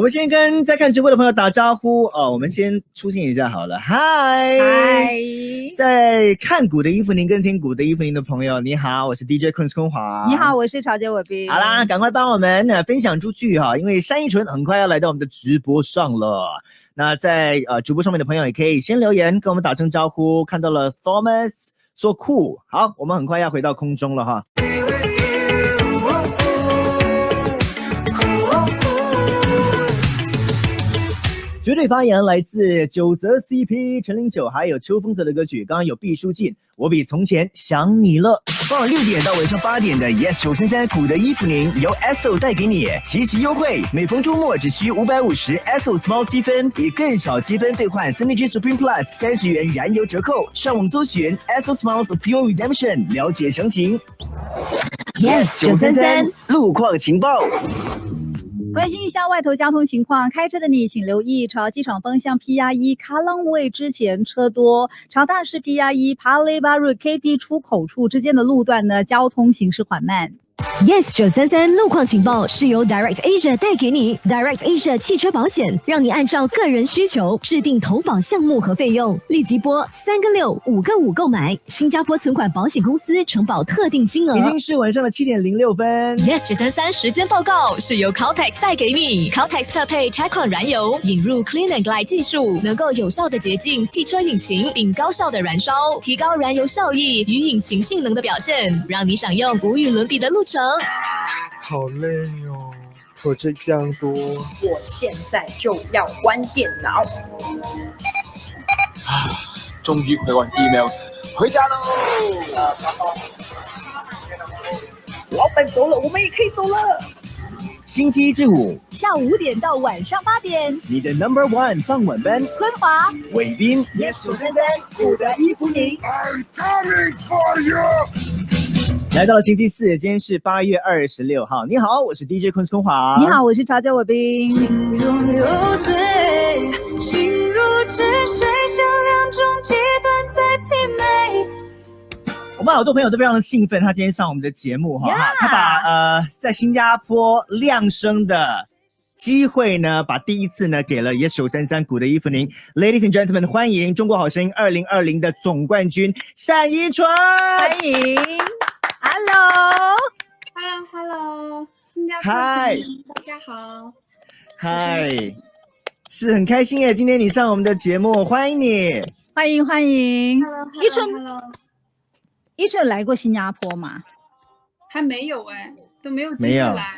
们先跟在看直播的朋友打招呼哦。我们先出现一下好了，嗨，在看股的伊芙宁跟听股的伊芙宁的朋友，你好，我是 DJ 坤华。你好，我是曹杰伟斌。好啦，赶快帮我们分享出去哈，因为单依纯很快要来到我们的直播上了。那在直播上面的朋友也可以先留言跟我们打声招呼。看到了 Thomas 说酷，好，我们很快要回到空中了哈。绝对发言来自九泽 CP 陈零九还有秋风泽的歌曲，刚刚有毕书尽我比从前想你了。傍晚6点到晚上8点的 Yes 933股的伊芙宁由 Esso 带给你极其优惠，每逢周末只需550 Esso Small 积分，以更少积分兑换 Synergy Supreme Plus 30元燃油折扣。上网搜寻 Esso Small Fuel Redemption 了解详情。Yes 933路况情报。关心一下外头交通情况，开车的你请留意朝机场方向 PR1 卡朗卫之前车多，朝大市 PR1 帕雷巴路 KP 出口处之间的路段呢，交通行驶缓慢。Yes 933路况情报是由 Direct Asia 带给你。Direct Asia 汽车保险让你按照个人需求制定投保项目和费用，立即拨3个6、5个5购买。新加坡存款保险公司承保特定金额。已经是晚上的7点06分。Yes 933时间报告是由 Caltex 带给你。Caltex 特配 Tacron 燃油，引入 Clean and Glide 技术，能够有效的洁净汽车引擎，并高效的燃烧，提高燃油效益与引擎性能的表现，让你享用无与伦比的路程。好累哦，拖着这样多。我现在就要关电脑。终于回完 email， 回家喽！老板走了，我们也可以走了。星期一至五下午5点到晚上8点，你的 No.1 傍晚班，坤华、伟斌 Yes 933股的伊芙宁。I'm coming for you。来到了星期四，今天是8月26号。你好，我是 DJ 坤华。你好，我是曹杰伟斌。心中有罪，心如止水，像两种极端在媲美。我们好多朋友都非常的兴奋，他今天上我们的节目哈，他把在新加坡亮声的机会呢，把第一次呢给了Yes 933股的伊芙宁。Ladies and gentlemen， 欢迎中国好声音2020的总冠军单依纯。欢迎 Hello， 新加坡嗨，大家好。嗨，是很开心耶，今天你上我们的节目，欢迎你。欢迎欢迎。依纯， Hello， 依纯来过新加坡吗？还没有都没有机会来。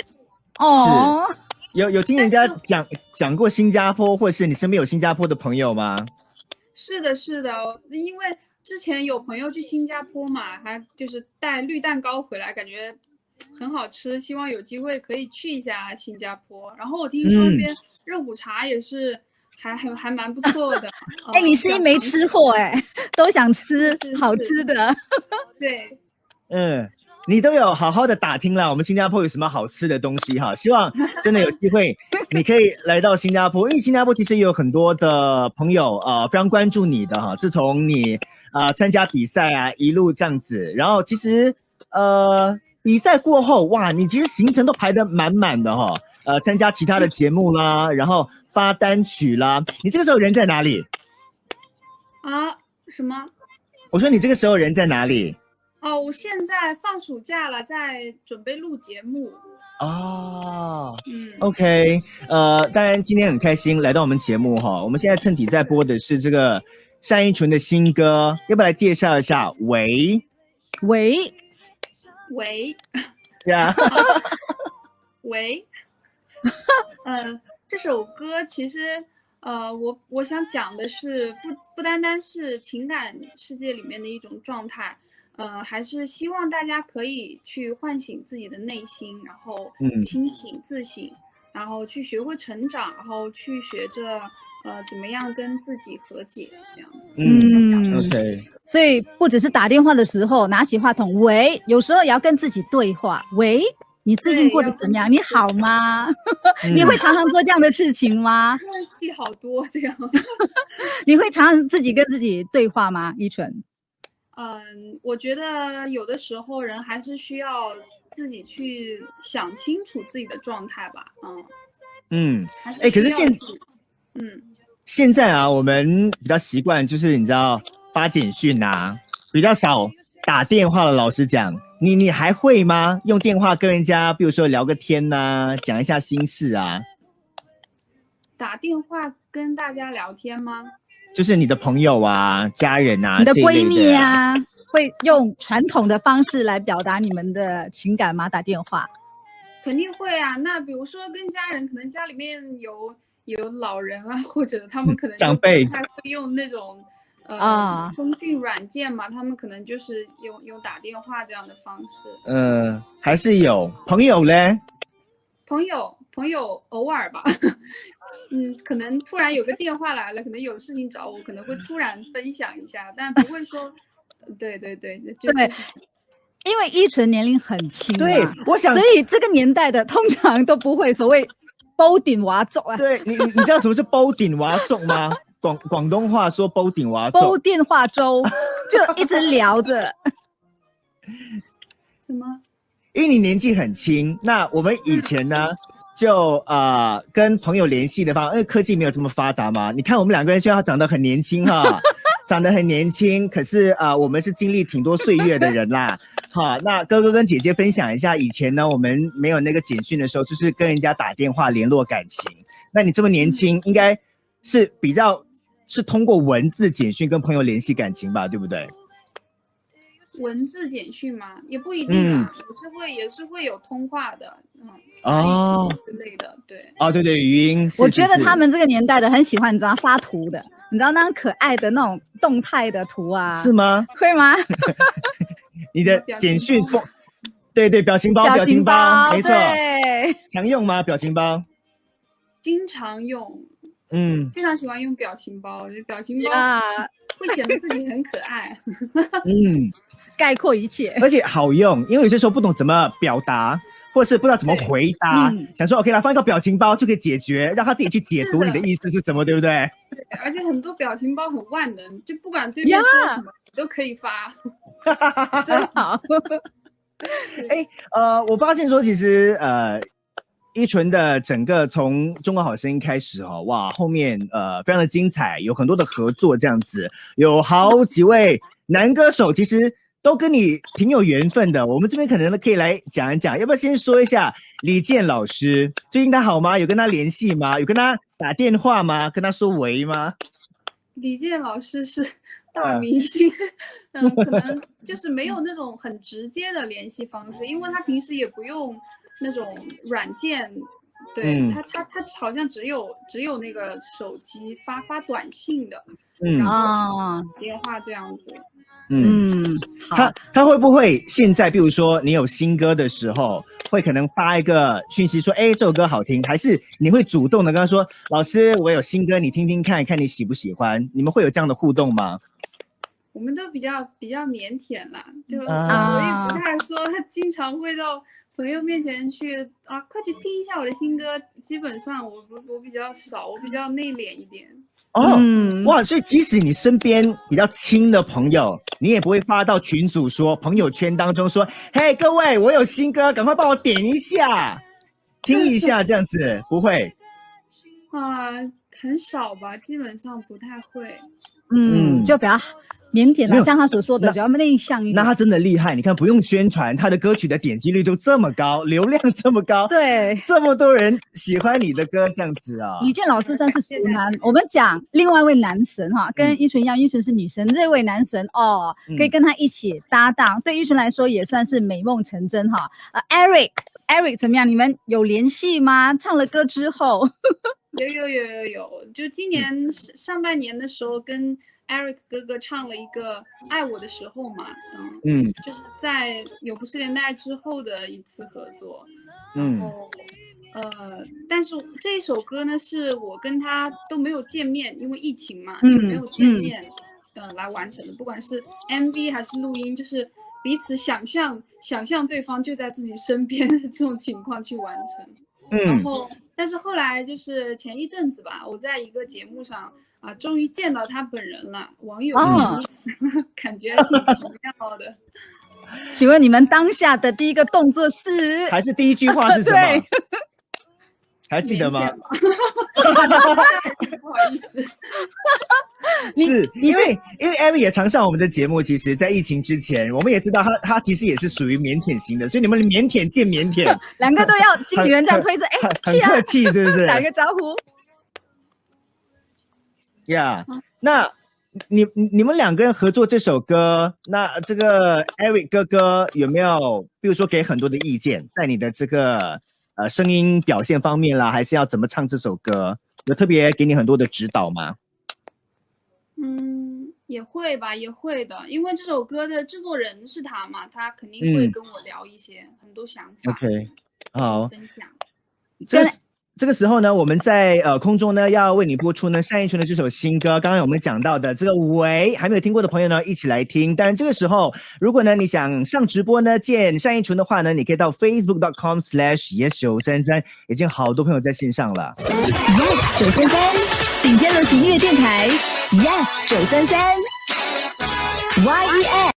哦，有听人家讲过新加坡，或是你身边有新加坡的朋友吗？是的，因为之前有朋友去新加坡嘛，还就是带绿蛋糕回来，感觉很好吃，希望有机会可以去一下新加坡。然后我听说那边肉骨茶也是还蛮不错的。你是一枚吃货都想吃好吃的。对，你都有好好的打听了，我们新加坡有什么好吃的东西哈？希望真的有机会，你可以来到新加坡，因为新加坡其实也有很多的朋友非常关注你的哈。自从你参加比赛一路这样子，然后其实比赛过后哇，你其实行程都排得满满的哈。参加其他的节目啦，然后发单曲啦，你这个时候人在哪里？什么？我说你这个时候人在哪里？我现在放暑假了，在准备录节目。OK， 当然今天很开心来到我们节目哈。我们现在趁体在播的是这个单依纯的新歌，要不要来介绍一下？喂，呀，喂，这首歌其实我想讲的是不单单是情感世界里面的一种状态。还是希望大家可以去唤醒自己的内心，然后清醒自省，然后去学会成长，然后去学着怎么样跟自己和解这样子。OK。所以不只是打电话的时候拿起话筒喂，有时候也要跟自己对话。喂，你最近过得怎么样？你好吗？你会常常做这样的事情吗？戏好多这样。你会常常自己跟自己对话吗？依纯？我觉得有的时候人还是需要自己去想清楚自己的状态吧。可是现在啊，我们比较习惯就是你知道发简讯啊，比较少打电话了。老实讲，你还会吗？用电话跟人家，比如说聊个天啊，讲一下心事啊。打电话跟大家聊天吗？就是你的朋友啊、家人啊、你的闺蜜啊，会用传统的方式来表达你们的情感吗？打电话？肯定会啊。那比如说跟家人，可能家里面有老人啊，或者他们可能长辈不太会用那种通讯软件嘛，他们可能就是用打电话这样的方式。还是有朋友嘞？朋友偶尔吧。可能突然有个电话来了，可能有事情找我，可能会突然分享一下，但不会说，对，因为依纯年龄很轻，对，我想，所以这个年代的通常都不会所谓煲顶娃族啊。对，你知道什么是煲顶娃族吗？广东话说煲顶娃族，煲电话粥，就一直聊着。什么？因为你年纪很轻，那我们以前呢？就跟朋友联系的方，因为科技没有这么发达嘛。你看我们两个人虽然长得很年轻哈，长得很年轻，可是我们是经历挺多岁月的人啦。好，那哥哥跟姐姐分享一下，以前呢我们没有那个简讯的时候，就是跟人家打电话联络感情。那你这么年轻，应该是比较是通过文字简讯跟朋友联系感情吧，对不对？文字简讯吗？也不一定啊，也是会有通话的，之类的，对。对，语音。我觉得他们这个年代的很喜欢，你知道发图的，你知道那种可爱的那种动态的图啊？是吗？会吗？你的简讯对，表情包，没错。常用吗？表情包？经常用。非常喜欢用表情包，我觉得表情包会显得自己很可爱。概括一切，而且好用，因为有些时候不懂怎么表达，或者是不知道怎么回答，想说 OK 啦，放一个表情包就可以解决，让他自己去解读你的意思是什么，对不对？对，而且很多表情包很万能，就不管对面说什么，你都可以发。真好。我发现说其实依纯的整个从中国好声音开始哇，后面非常的精彩，有很多的合作这样子，有好几位男歌手其实都跟你挺有缘分的，我们这边可能可以来讲一讲，要不要先说一下李健老师，最近他好吗？有跟他联系吗？有跟他打电话吗？跟他说喂吗？李健老师是大明星，可能就是没有那种很直接的联系方式，因为他平时也不用那种软件，对，他好像只有那个手机发短信的，然后电话这样子。他会不会现在比如说你有新歌的时候会可能发一个讯息说这首歌好听，还是你会主动的跟他说老师我有新歌你听听看看你喜不喜欢，你们会有这样的互动吗？我们都比较腼腆啦，就我也不太说，他经常会到朋友面前去快去听一下我的新歌，基本上我比较少，我比较内敛一点。哇，所以即使你身边比较亲的朋友，你也不会发到群组说朋友圈当中说嘿各位我有新歌赶快帮我点一下听一下这样子，不会很少吧，基本上不太会。就比较腼腆啦，像他所说的比较内向一点。那他真的厉害，你看不用宣传，他的歌曲的点击率都这么高，流量这么高，对，这么多人喜欢你的歌这样子啊。李健老师算是熟男，我们讲另外一位男神跟依纯一样，依纯是女神，这位男神可以跟他一起搭档，对依纯来说也算是美梦成真Eric 怎么样？你们有联系吗？唱了歌之后有，就今年上半年的时候跟Eric 哥哥唱了一个《爱我的时候》嘛，就是在有不是连带之后的一次合作，然后但是这一首歌呢是我跟他都没有见面，因为疫情嘛，就没有见面，来完成的，不管是 MV 还是录音，就是彼此想象对方就在自己身边的这种情况去完成，然后但是后来就是前一阵子吧，我在一个节目上。终于见到他本人了，网友见面，感觉挺奇妙的。请问你们当下的第一个动作是？还是第一句话是什么？还记得吗？不好意思，是因为 Eric 也常上我们的节目，其实在疫情之前，我们也知道他其实也是属于腼腆型的，所以你们腼腆见腼腆，两个都要经理人这样推着，很客气，是不是？打个招呼。呀、那你们两个人合作这首歌，那这个 Eric 哥哥有没有，比如说给很多的意见，在你的这个声音表现方面啦，还是要怎么唱这首歌，有特别给你很多的指导吗？也会吧，也会的，因为这首歌的制作人是他嘛，他肯定会跟我聊一些很多想法。OK， 好，分享。这个时候呢，我们在空中呢要为你播出呢单依纯的这首新歌。刚刚我们讲到的这个喂，还没有听过的朋友呢，一起来听。当然这个时候，如果呢你想上直播呢见单依纯的话呢，你可以到 facebook.com/yes933，已经好多朋友在线上了。Yes 933，顶尖流行音乐电台 Yes 933，YES。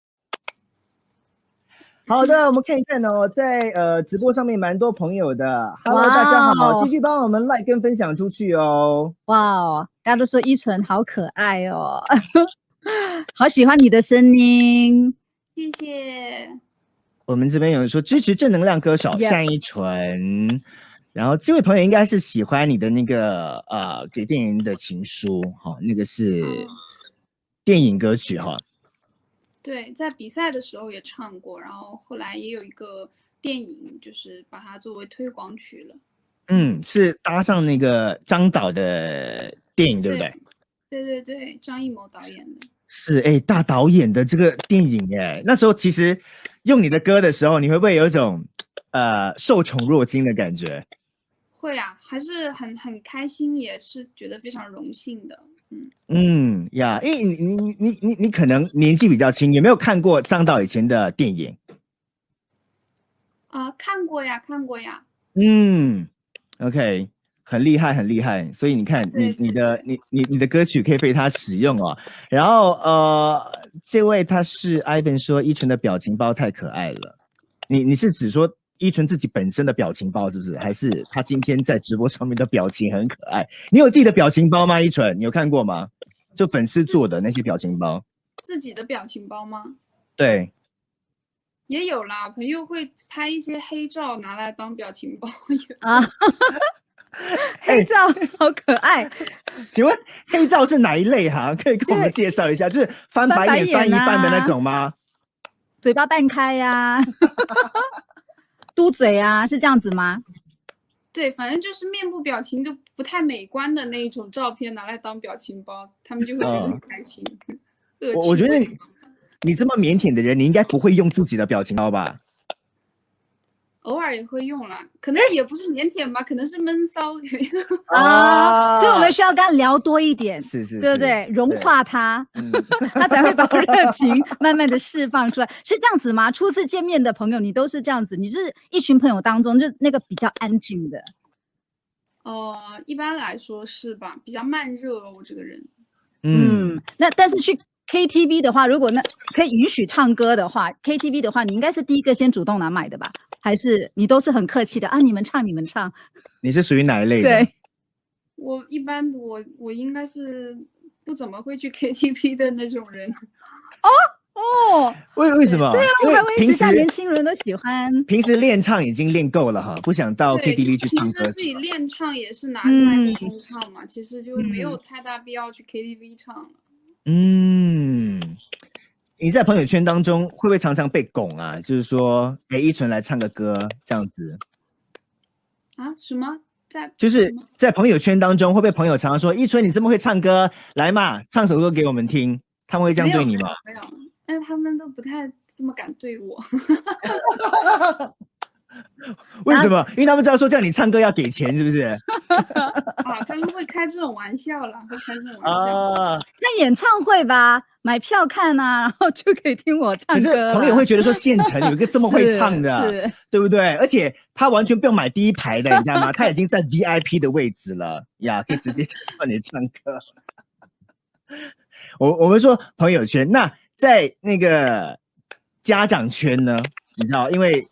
好的，我们看一看哦，在直播上面蛮多朋友的 ，Hello， 大家好，继续帮我们 like 跟分享出去哦。哇，大家都说依纯好可爱哦，好喜欢你的声音，谢谢。我们这边有人说支持正能量歌手单依纯，然后这位朋友应该是喜欢你的那个给电影的情书哈，那个是电影歌曲哈。对，在比赛的时候也唱过，然后后来也有一个电影，就是把它作为推广曲了。是搭上那个张导的电影，对不对？对对对，张艺谋导演的。是大导演的这个电影那时候其实用你的歌的时候，你会不会有一种受宠若惊的感觉？会啊，还是很开心，也是觉得非常荣幸的。呀，因为你可能年纪比较轻，有没有看过张导以前的电影？看过呀。OK， 很厉害，很厉害。所以你看，你的歌曲可以被他使用哦。然后这位他是 Ivan 说依纯的表情包太可爱了。你是指说依纯自己本身的表情包是不是？还是他今天在直播上面的表情很可爱？你有自己的表情包吗？依纯，你有看过吗？就粉丝做的那些表情包。自己的表情包吗？对，也有啦，朋友会拍一些黑照拿来当表情包黑照好可爱。请问黑照是哪一类哈？可以跟我们介绍一下，就是翻白眼翻一半的那种吗？嘴巴半开呀，嘟嘴啊，是这样子吗？对，反正就是面部表情都不太美观的那一种照片拿来当表情包，他们就会觉得很开心。我觉得你这么腼腆的人，你应该不会用自己的表情包吧？偶尔也会用啦，可能也不是腼腆吧，可能是闷骚所以我们需要跟他聊多一点，是，对不对？融化他，他才会把热情慢慢的释放出来，是这样子吗？初次见面的朋友，你都是这样子，你就是一群朋友当中就那个比较安静的。一般来说是吧，比较慢热我这个人。那但是去 KTV 的话，如果那可以允许唱歌的话 ，KTV 的话，你应该是第一个先主动拿麦的吧？还是你都是很客气的啊？你们唱。你是属于哪一类的？对，我一般我应该是不怎么会去 KTV 的那种人。为什么？对啊，因为平时年轻人都喜欢。平时练唱已经练够了哈，不想到 KTV 去唱歌。平时自己练唱也是拿着麦克风唱嘛，其实就没有太大必要去 KTV 唱了。你在朋友圈当中会不会常常被拱啊？就是说，依纯来唱个歌这样子啊？什么？就是在朋友圈当中，会不会朋友常常说依纯你这么会唱歌，来嘛，唱首歌给我们听？他们会这样对你吗？没有，但是他们都不太这么敢对我。为什么？因为他们知道说叫你唱歌要给钱，是不是？他们会开这种玩笑啦，会开这种玩笑。看演唱会吧，买票看啊，然后就可以听我唱歌。可是朋友会觉得说县城有一个这么会唱的，对不对？而且他完全不用买第一排的，你知道吗？他已经在 VIP 的位置了呀，可以直接听到你唱歌。我们说朋友圈，那在那个家长圈呢？你知道，因为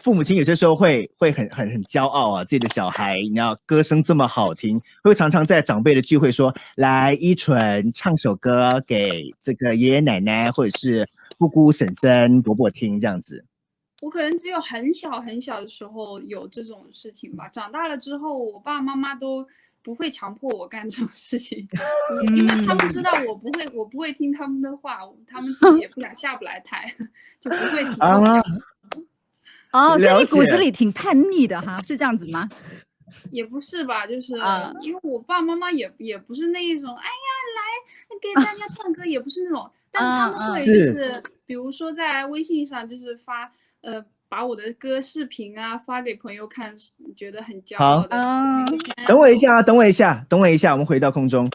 父母亲有些时候会很骄傲啊，自己的小孩，你要歌声这么好听，会常常在长辈的聚会说，来依纯唱首歌给这个爷爷奶奶或者是姑姑婶婶伯伯听这样子。我可能只有很小很小的时候有这种事情吧，长大了之后，我爸爸妈妈都不会强迫我干这种事情，因为他们知道我不会听他们的话，他们自己也不想下不来台，就不会听。哦，所以你骨子里挺叛逆的哈，是这样子吗？也不是吧，就是因为我爸爸妈妈也不是那一种，哎呀，来给大家唱歌，也不是那种，但是他们会就是比如说在微信上就是发把我的歌视频啊发给朋友看，觉得很骄傲的。等我一下，我们回到空中。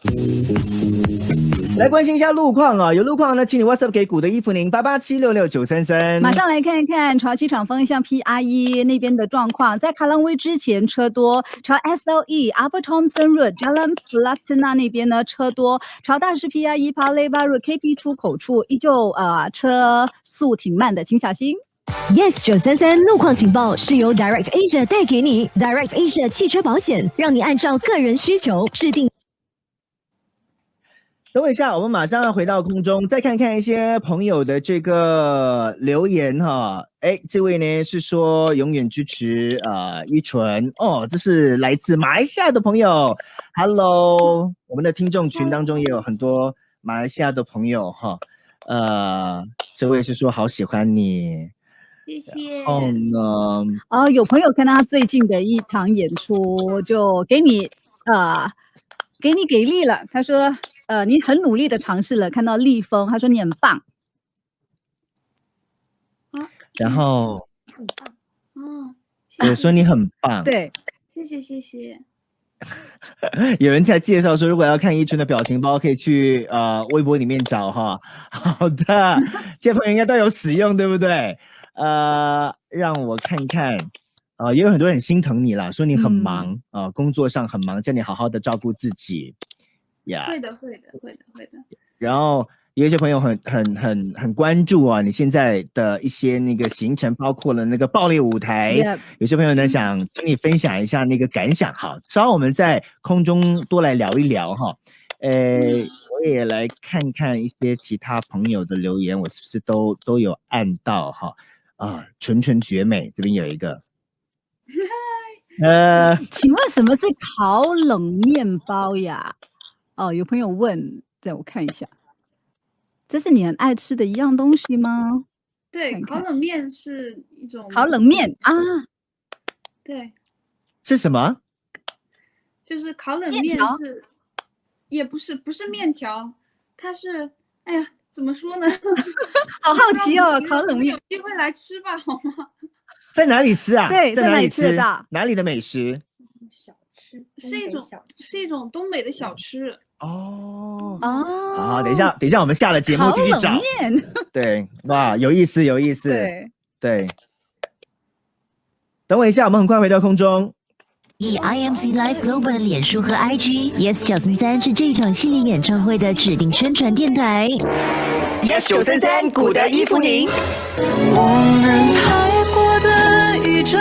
来关心一下路况啊，有路况呢，请你 WhatsApp 给古的衣服您88766933。马上来看一看朝机场方向 PR1 那边的状况，在卡朗威之前车多，朝 SLE Upper Thompson Road Jalan Pelatina 那边呢车多，朝大师 PR1 Paya Lebar Road KP 出口处依旧车速挺慢的，请小心。Yes 933路况情报是由 Direct Asia 带给你 ，Direct Asia 汽车保险让你按照个人需求制定。等我一下，我们马上要回到空中，再看看一些朋友的这个留言哈。这位呢是说永远支持依纯哦，这是来自马来西亚的朋友。Hello， 我们的听众群当中也有很多马来西亚的朋友哈。这位是说好喜欢你。谢谢。然后呢？有朋友看到他最近的一场演出，就给你给力了。他说，你很努力的尝试了，看到立峰，他说你很棒。然后，很棒。我说你很棒。对，谢谢。有人在介绍说，如果要看依纯的表情包，可以去微博里面找哈。好的，这些朋友应该都有使用，对不对？让我看看，也有很多人很心疼你啦，说你很忙工作上很忙，叫你好好的照顾自己。会的。然后有一些朋友很关注啊，你现在的一些那个行程，包括了那个爆裂舞台。有些朋友呢想请你分享一下那个感想。好，稍后我们在空中多来聊一聊哈。我也来看看一些其他朋友的留言，我是不是都有按到哈？纯绝美，这边有一个。请问什么是烤冷面包呀？有朋友问，让我看一下，这是你很爱吃的一样东西吗？对，烤冷面是一种烤冷面啊。对，是什么？就是烤冷面是，也不是面条，它是，哎呀，怎么说呢？好好奇哦，烤冷面，有机会来吃吧，好吗？在哪里吃啊？对，在哪里吃得到？哪里的美食？小吃是一种东北的小吃。好，等一下，我们下了节目继续找。对，哇，有意思。对。等我一下，我们很快回到空中。以 IMC Live Global 的脸书和 IG Yes 933是这一场系列演唱会的指定宣传电台。Yes 933古的衣服您。我们拍过的一张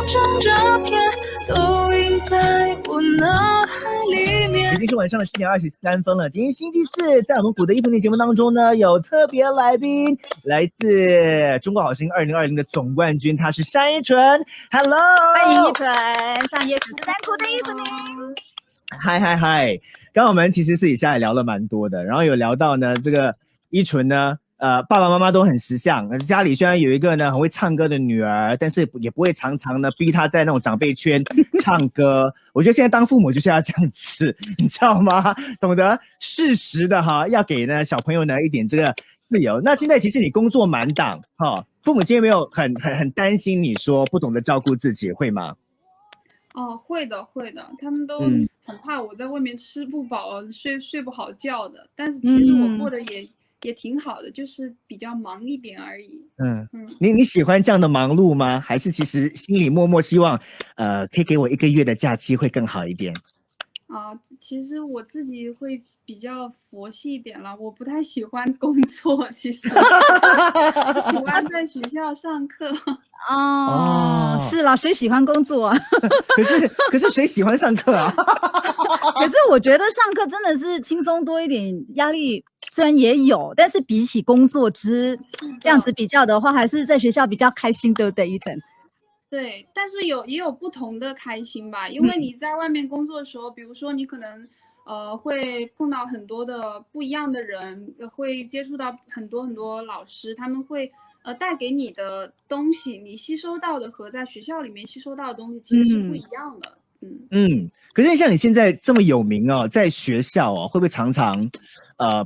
张照片都印在我脑海里面。已经是晚上的7点23分了。今天星期四，在我们古的衣服您节目当中呢，有特别来宾，来自中国好声音2020的总冠军，他是单依纯。Hello， 欢迎依纯上Yes 933古的衣服您。嗨，刚刚我们其实私底下也聊了蛮多的，然后有聊到呢，这个依纯呢，爸爸妈妈都很识相，家里虽然有一个呢很会唱歌的女儿，但是也不会常常呢逼她在那种长辈圈唱歌。我觉得现在当父母就是要这样子，你知道吗？懂得适时的哈，要给呢小朋友呢一点这个自由。那现在其实你工作满档哈，父母亲有没有很担心你说不懂得照顾自己，会吗？会的，他们都很怕我在外面吃不饱、睡不好觉的。但是其实我过得也挺好的，就是比较忙一点而已。你喜欢这样的忙碌吗？还是其实心里默默希望，可以给我1个月的假期会更好一点？其实我自己会比较佛系一点了，我不太喜欢工作，其实我喜欢在学校上课。哦，是啦，谁喜欢工作啊？可是谁喜欢上课啊？可是我觉得上课真的是轻松多一点，压力虽然也有，但是比起工作这样子比较的话，还是在学校比较开心，对不对，依晨？对，但是也有不同的开心吧，因为你在外面工作的时候，比如说你可能会碰到很多的不一样的人，会接触到很多老师，他们会带给你的东西，你吸收到的和在学校里面吸收到的东西其实是不一样的。可是像你现在这么有名哦，在学校哦，会不会常常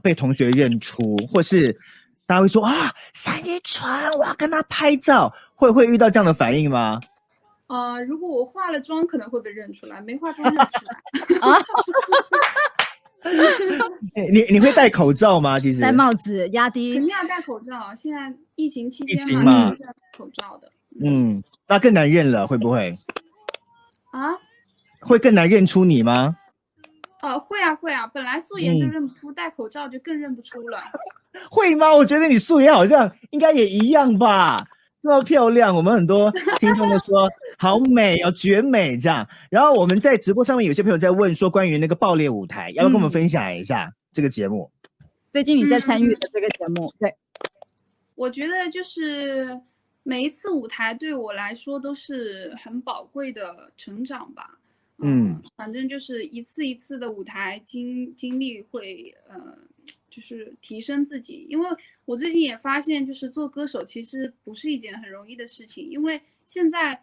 被同学认出，或是大家会说啊，单依纯，我要跟他拍照，会遇到这样的反应吗？如果我化了妆，可能会被认出来；没化妆认出来。啊？你会戴口罩吗？其实戴帽子、压低，肯定要戴口罩。现在疫情期间嘛，是要戴口罩的。那更难认了，会不会？啊？会更难认出你吗？会啊，本来素颜就认不出，戴口罩就更认不出了。会吗？我觉得你素颜好像应该也一样吧，这么漂亮，我们很多听众都说好美哦，绝美这样。然后我们在直播上面有些朋友在问说，关于那个爆裂舞台，要不要跟我们分享一下这个节目？最近你在参与的这个节目，对，我觉得就是每一次舞台对我来说都是很宝贵的成长吧。反正就是一次一次的舞台经历会就是提升自己，因为我最近也发现，就是做歌手其实不是一件很容易的事情，因为现在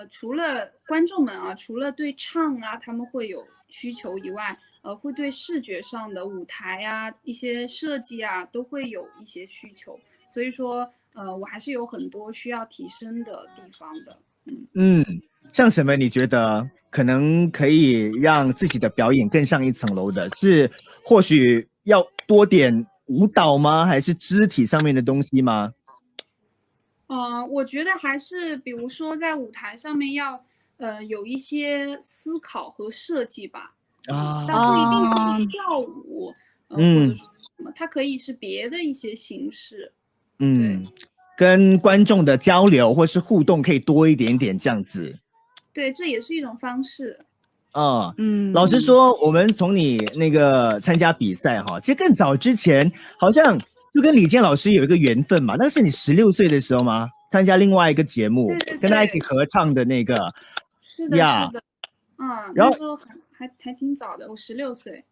除了观众们啊，除了对唱啊他们会有需求以外，会对视觉上的舞台啊一些设计啊都会有一些需求，所以说我还是有很多需要提升的地方的。像什么你觉得可能可以让自己的表演更上一层楼的？是或许要多点舞蹈吗？还是肢体上面的东西吗？我觉得还是比如说在舞台上面要有一些思考和设计吧。但不一定是跳舞，或者是什么，它可以是别的一些形式。对，跟观众的交流或是互动可以多一点点这样子。对，这也是一种方式。老实说，我们从你那个参加比赛哈，其实更早之前好像就跟李健老师有一个缘分嘛，那是你16岁的时候吗？参加另外一个节目，对跟他一起合唱的那个。是的，是的。然后那时候还挺早的，我16岁。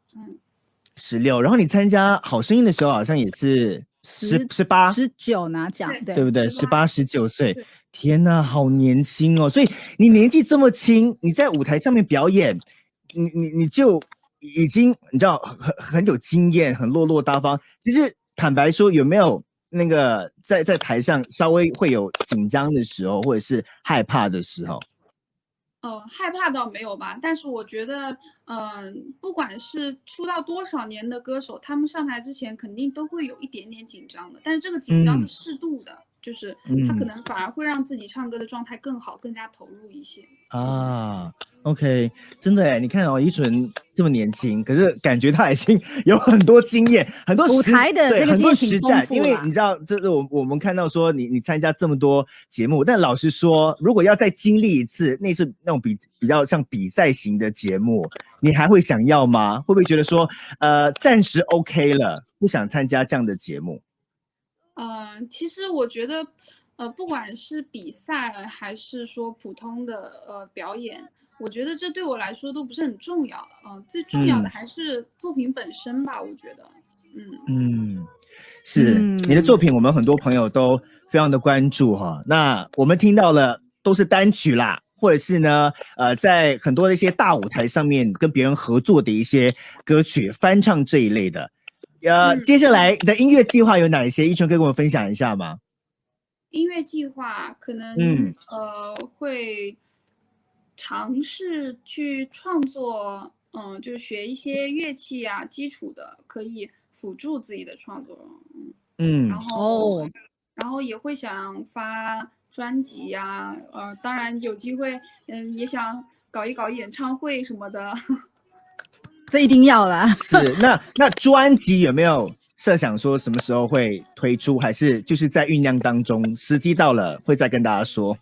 16，然后你参加好声音的时候好像也是18、19拿奖，对不对？18、19岁。天哪，好年轻哦！所以你年纪这么轻，你在舞台上面表演，你就已经你知道很有经验，很落落大方。其实坦白说，有没有那个在台上稍微会有紧张的时候，或者是害怕的时候？害怕倒没有吧，但是我觉得，不管是出道多少年的歌手，他们上台之前肯定都会有一点点紧张的，但是这个紧张是适度的。就是他可能反而会让自己唱歌的状态更好，更加投入一些。OK， 真的哎，你看哦，依纯这么年轻，可是感觉他已经有很多经验，很多舞台的这个很多实战。因为你知道，这是我们看到说你参加这么多节目，但老实说，如果要再经历一次那种比较像比赛型的节目，你还会想要吗？会不会觉得说暂时 OK 了，不想参加这样的节目？其实我觉得，不管是比赛还是说普通的表演，我觉得这对我来说都不是很重要。最重要的还是作品本身吧，我觉得。是你的作品，我们很多朋友都非常的关注哈。那我们听到了都是单曲啦，或者是呢，在很多的一些大舞台上面跟别人合作的一些歌曲翻唱这一类的。接下来的音乐计划有哪一些？依纯可以跟我们分享一下吗？音乐计划可能会尝试去创作，就是学一些乐器啊，基础的可以辅助自己的创作。然后也会想发专辑呀，当然有机会，也想搞一搞演唱会什么的。这一定要啦。是，那专辑有没有设想说什么时候会推出，还是就是在酝酿当中，时机到了会再跟大家说？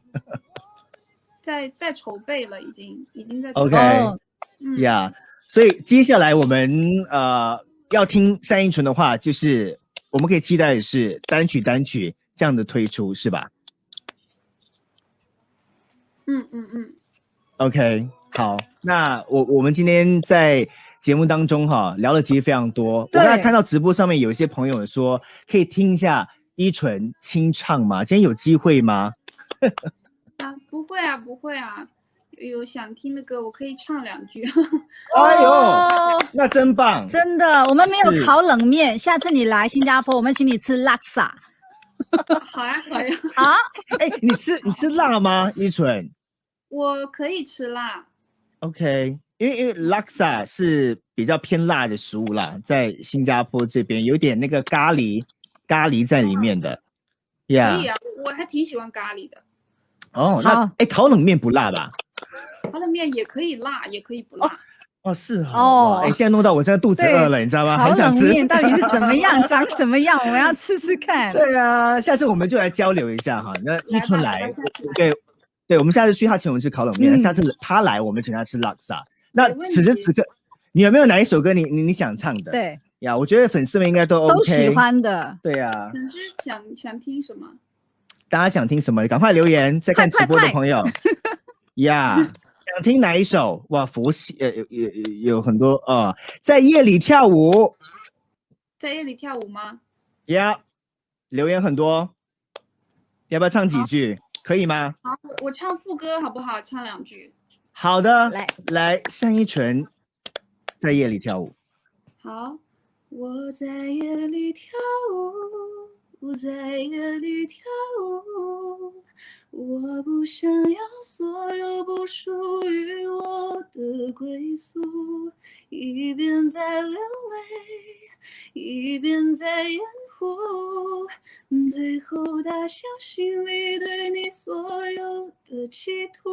在筹备了，已经在筹备。 OK， 呀、所以接下来我们要听单依纯的话，就是我们可以期待的是单曲这样的推出，是吧？OK， 好，那我们今天在节目当中聊了其实非常多。我刚才看到直播上面有一些朋友说可以听一下依纯清唱吗？今天有机会吗？不会啊，有想听的歌我可以唱2句。哎呦，那真棒！真的，我们没有烤冷面，下次你来新加坡，我们请你吃拉萨。好呀。啊，哎，你吃辣吗，依纯？我可以吃辣。OK， 因为拉萨是比较偏辣的食物啦，在新加坡这边有点那个咖喱在里面的。可以啊，我还挺喜欢咖喱的。哦，那烤冷面不辣吧？烤冷面也可以辣，也可以不辣。哦，是哦。哎，现在弄到我现在肚子饿了，你知道吗？很想吃。烤冷面到底是怎么样，长什么样？我们要吃吃看。对啊，下次我们就来交流一下哈。那依纯来，对，我们下次去他请我们吃烤冷面，下次他来我们请他吃拉萨。那此时此刻，你有没有哪一首歌你想唱的？对呀，我觉得粉丝们应该都 OK， 都喜欢的。对啊，粉丝想听什么？大家想听什么？赶快留言，在看直播的朋友呀，想听哪一首？哇，佛系有很多在夜里跳舞，在夜里跳舞吗？呀，留言很多，要不要唱几句？可以吗？好，我唱副歌好不好？唱2句。好的，来，单依纯在夜里跳舞。好，我在夜里跳舞，我在夜里跳舞，我不想要所有不属于我的归宿，一边在流泪，一边在掩护，最后打消心里对你所有的企图。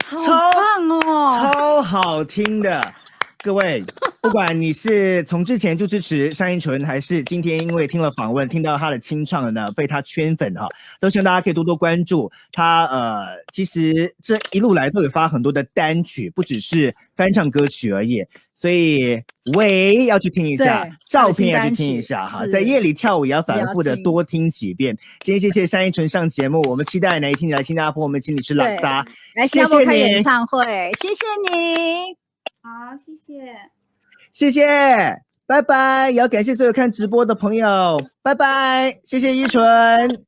好棒哦，超好听的。各位，不管你是从之前就支持单依纯，还是今天因为听了访问听到他的清唱了呢，被他圈粉都希望大家可以多多关注他。其实这一路来都有发很多的单曲，不只是翻唱歌曲而已。所以要去听一下，照片要去听一下哈，在夜里跳舞也要反复的多听几遍。今天谢谢单依纯上节目，我们期待哪一天你来新加坡，我们请你吃拉萨，来新加坡开演唱会，谢谢你。好，谢谢，谢谢，拜拜。也要感谢所有看直播的朋友，拜拜，谢谢依纯。